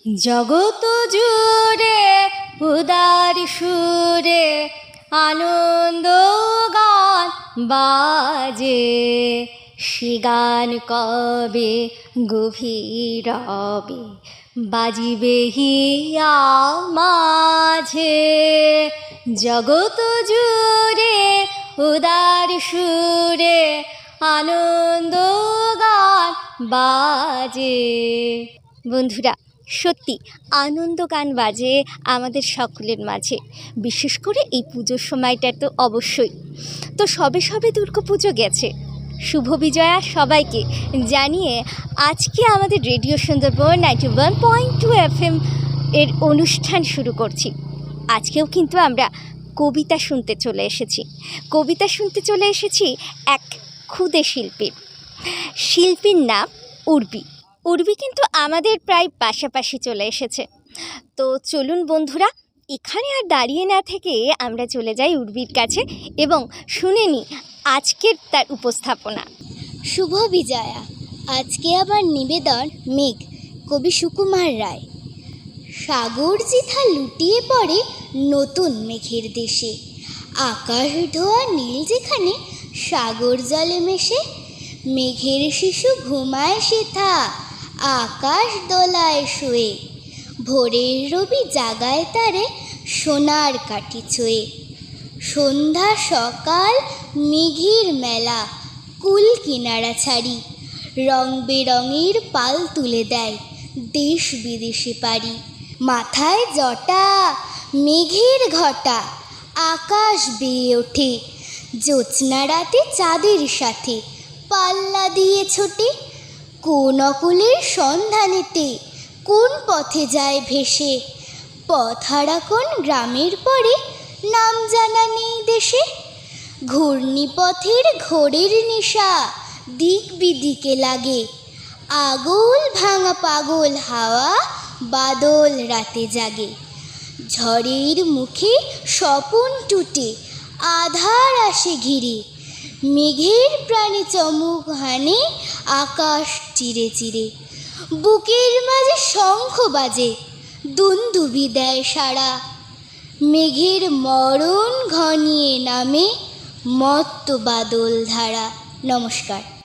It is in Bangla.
জগৎ জুড়ে উদার সুরে আনন্দ গান বাজে, সে গান কবে গভীর রবে বাজিবে হিয়া মাঝে। জগৎ জুড়ে উদার সুরে আনন্দ গান বাজে। বন্ধুরা, সত্যি আনন্দ গান বাজে আমাদের সকলের মাঝে, বিশেষ করে এই পুজোর সময়টা তো অবশ্যই। তো সবে সবে দুর্গাপুজো গেছে, শুভ বিজয়া সবাইকে জানিয়ে আজকে আমাদের রেডিও সুন্দরবন 91.2 FM এর অনুষ্ঠান শুরু করছি। আজকেও কিন্তু আমরা কবিতা শুনতে চলে এসেছি এক ক্ষুদে শিল্পীর নাম উর্বি কিন্তু আমাদের প্রায় পাশাপাশি চলে এসেছে। তো চলুন বন্ধুরা, এখানে আর দাঁড়িয়ে না থেকে আমরা চলে যাই উর্বির কাছে এবং শুনে নিই আজকের তার উপস্থাপনা। শুভ বিজয়া। আজকে আবার নিবেদন মেঘ, কবি সুকুমার রায়। সাগর যেথা লুটিয়ে পড়ে নতুন মেঘের দেশে, আকাশ ধোয়া নীল যেখানে সাগর জলে মেশে, মেঘের শিশু ঘুমায় সেথা আকাশ দোলায় শুয়ে, ভোরের রবি জাগায় তারে সোনার কাঠি ছুঁয়ে। সন্ধ্যা সকাল মেঘের মেলা, কুল কিনারা ছাড়ি, রং বেরঙের পাল তুলে দেয় দেশ বিদেশে পারি। মাথায় জটা মেঘের ঘটা, আকাশ বেয়ে ওঠে জ্যোৎস্না রাতে চাঁদের সাথে পাল্লা দিয়ে ছোটে। কোন অকুলের সন্ধানেতে কোন পথে যায় ভেসে, পথ হারা কোন গ্রামের পরে নাম জানা নেই দেশে। ঘূর্ণিপথের ঘোরের নেশা দিক বিদিকে লাগে, আগল ভাঙা পাগল হাওয়া বাদল রাতে জাগে। ঝড়ের মুখে স্বপন টুটে আধার আসে ঘিরে, মেঘের প্রাণে চমক হানে আকাশ চিরে চিরে। বুকের মাঝে শঙ্খ বাজে দুন্দুবি দেয় সাড়া, মেঘের মরণ ঘনিয়ে নামে মত্ত বাদল ধারা। নমস্কার।